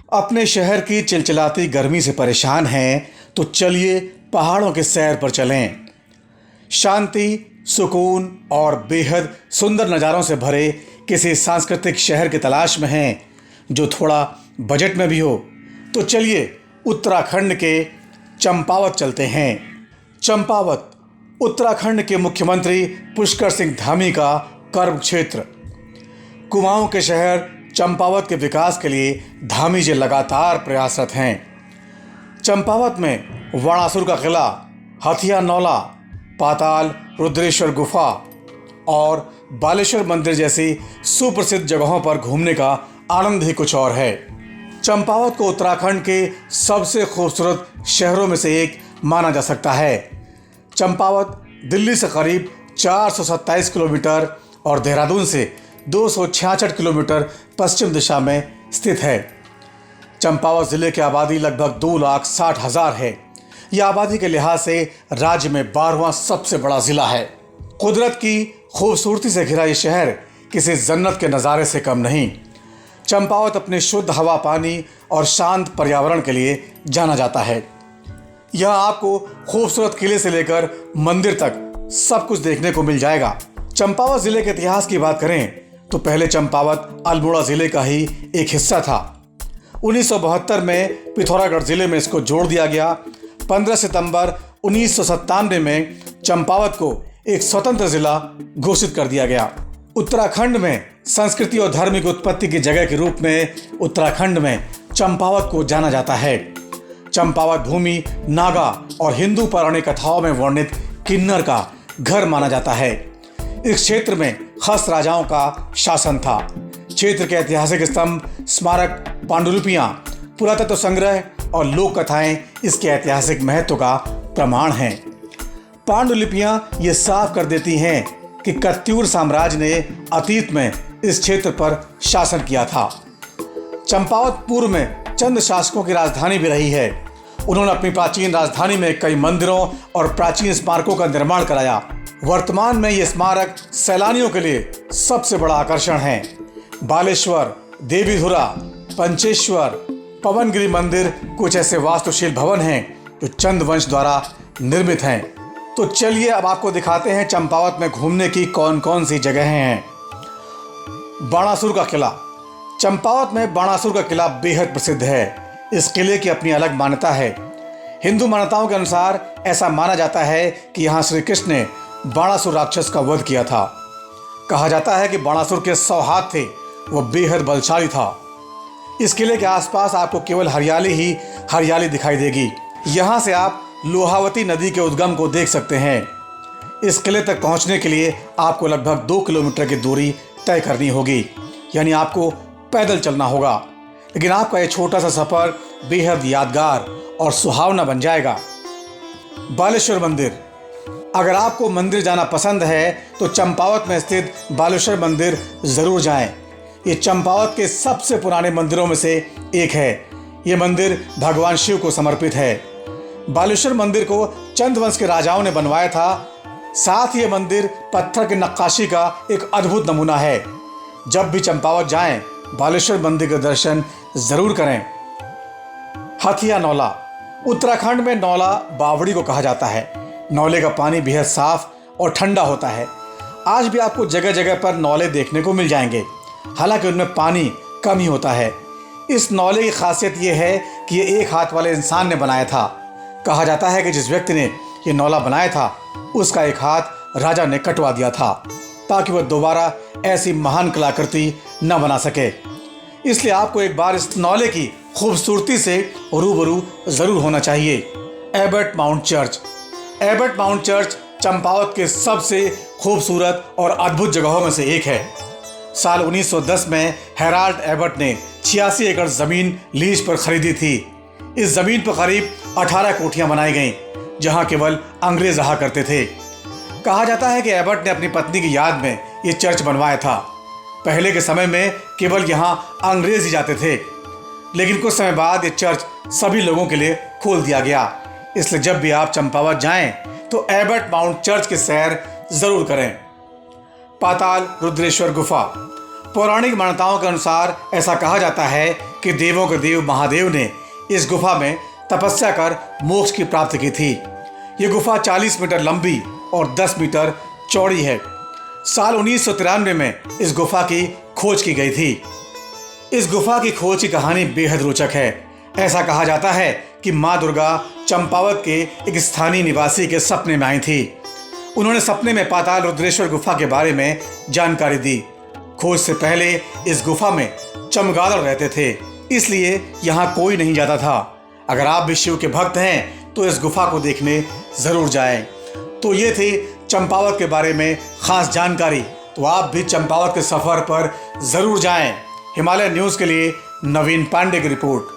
अपने शहर की चिलचिलाती गर्मी से परेशान हैं तो चलिए पहाड़ों के सैर पर चलें। शांति, सुकून और बेहद सुंदर नज़ारों से भरे किसी सांस्कृतिक शहर की तलाश में हैं जो थोड़ा बजट में भी हो, तो चलिए उत्तराखंड के चंपावत चलते हैं। चंपावत उत्तराखंड के मुख्यमंत्री पुष्कर सिंह धामी का कर्म क्षेत्र। कुमाऊं के शहर चंपावत के विकास के लिए धामी जी लगातार प्रयासरत हैं। चंपावत में वाणासुर का किला, हथिया नौला, पाताल रुद्रेश्वर गुफा और बालेश्वर मंदिर जैसी सुप्रसिद्ध जगहों पर घूमने का आनंद ही कुछ और है। चंपावत को उत्तराखंड के सबसे खूबसूरत शहरों में से एक माना जा सकता है। चंपावत दिल्ली से करीब 427 किलोमीटर और देहरादून से 266 किलोमीटर पश्चिम दिशा में स्थित है। चंपावत ज़िले की आबादी लगभग 2,60,000 है। यह आबादी के लिहाज से राज्य में 12वां सबसे बड़ा ज़िला है। कुदरत की खूबसूरती से घिरा ये शहर किसी जन्नत के नज़ारे से कम नहीं। चंपावत अपने शुद्ध हवा, पानी और शांत पर्यावरण के लिए जाना जाता है। यहाँ आपको खूबसूरत किले से लेकर मंदिर तक सब कुछ देखने को मिल जाएगा। चंपावत ज़िले के इतिहास की बात करें तो पहले चंपावत अल्मोड़ा ज़िले का ही एक हिस्सा था। 1972 में पिथौरागढ़ ज़िले में इसको जोड़ दिया गया। 15 सितंबर 1997 में चंपावत को एक स्वतंत्र ज़िला घोषित कर दिया गया। उत्तराखंड में संस्कृति और धर्म की उत्पत्ति की जगह के रूप में उत्तराखंड में चंपावत को जाना जाता है। चंपावत भूमि नागा और हिंदू पौराणिक कथाओं में वर्णित किन्नर का घर माना जाता है। इस क्षेत्र में खस राजाओं का शासन था। क्षेत्र के ऐतिहासिक स्तंभ, स्मारक, पांडुलिपियां, पुरातत्व संग्रह और लोक कथाएं इसके ऐतिहासिक महत्व का प्रमाण हैं। पांडुलिपियां ये साफ कर देती हैं कि कत्यूर साम्राज्य ने अतीत में इस क्षेत्र पर शासन किया था। चंपावत पूर्व में चंद शासकों की राजधानी भी रही है। उन्होंने अपनी प्राचीन राजधानी में कई मंदिरों और प्राचीन स्मारकों का निर्माण कराया। वर्तमान में ये स्मारक सैलानियों के लिए सबसे बड़ा आकर्षण है। बालेश्वर, देवीधुरा, पंचेश्वर, पवनगिरी मंदिर कुछ ऐसे वास्तुशिल्प भवन हैं जो चंद वंश द्वारा निर्मित हैं। तो चलिए अब आपको दिखाते हैं चंपावत में घूमने की कौन कौन सी जगहें हैं। बाणासुर का किला। चंपावत में बाणासुर का किला बेहद प्रसिद्ध है। इस किले की अपनी अलग मान्यता है। हिंदू मान्यताओं के अनुसार ऐसा माना जाता है कि यहाँ श्री कृष्ण ने बाणासुर राक्षस का वध किया था। कहा जाता है कि बाणासुर के 100 हाथ थे, वह बेहद बलशाली था। इस किले के आसपास आपको केवल हरियाली ही हरियाली दिखाई देगी। यहाँ से आप लोहावती नदी के उद्गम को देख सकते हैं। इस किले तक पहुँचने के लिए आपको लगभग 2 किलोमीटर की दूरी तय करनी होगी, यानी आपको पैदल चलना होगा। लेकिन आपका ये छोटा सा सफ़र बेहद यादगार और सुहावना बन जाएगा। बालेश्वर मंदिर। अगर आपको मंदिर जाना पसंद है तो चंपावत में स्थित बालेश्वर मंदिर ज़रूर जाएं। ये चंपावत के सबसे पुराने मंदिरों में से एक है। ये मंदिर भगवान शिव को समर्पित है। बालेश्वर मंदिर को चंद वंश के राजाओं ने बनवाया था। साथ ही ये मंदिर पत्थर की नक्काशी का एक अद्भुत नमूना है। जब भी चंपावत जाएं, बालेश्वर मंदिर के दर्शन ज़रूर करें। हथिया नौला। उत्तराखंड में नौला बावड़ी को कहा जाता है। नौले का पानी बेहद साफ और ठंडा होता है। आज भी आपको जगह जगह पर नौले देखने को मिल जाएंगे, हालांकि उनमें पानी कम ही होता है। इस नौले की खासियत यह है कि ये एक हाथ वाले इंसान ने बनाया था। कहा जाता है कि जिस व्यक्ति ने ये नौला बनाया था उसका एक हाथ राजा ने कटवा दिया था ताकि वह दोबारा ऐसी महान कलाकृति न बना सके। इसलिए आपको एक बार इस नौले की खूबसूरती से रूबरू ज़रूर होना चाहिए। Abbott mount church. Abbott mount church Champawat के सबसे खूबसूरत और अद्भुत जगहों में से एक है। साल 1910 में हेराल्ड एबट ने 86 एकड़ ज़मीन लीज पर खरीदी थी। इस ज़मीन पर करीब 18 कोठियाँ बनाई गईं, जहाँ केवल अंग्रेज रहा करते थे। कहा जाता है कि एबट ने अपनी पत्नी की याद में ये चर्च बनवाया था। पहले के समय में केवल यहाँ अंग्रेज ही जाते थे, लेकिन कुछ समय बाद ये चर्च सभी लोगों के लिए खोल दिया गया। इसलिए जब भी आप चंपावत जाएं तो एबट माउंट चर्च की सैर ज़रूर करें। पाताल रुद्रेश्वर गुफा। पौराणिक मान्यताओं के अनुसार ऐसा कहा जाता है कि देवों के देव महादेव ने इस गुफा में तपस्या कर मोक्ष की प्राप्ति की थी। ये गुफा 40 मीटर लंबी और 10 मीटर चौड़ी है। साल 1993 में इस गुफा की खोज की गई थी। इस गुफा की खोज की कहानी बेहद रोचक है। ऐसा कहा जाता है कि माँ दुर्गा चंपावत के एक स्थानीय निवासी के सपने में आई थी। उन्होंने सपने में पाताल रुद्रेश्वर गुफा के बारे में जानकारी दी। खोज से पहले इस गुफा में चमगादड़ रहते थे, इसलिए यहाँ कोई नहीं जाता था। अगर आप भी शिव के भक्त हैं तो इस गुफा को देखने ज़रूर जाएं। तो ये थी चंपावत के बारे में खास जानकारी। तो आप भी चंपावत के सफ़र पर ज़रूर जाएं। हिमालय न्यूज़ के लिए नवीन पांडे की रिपोर्ट।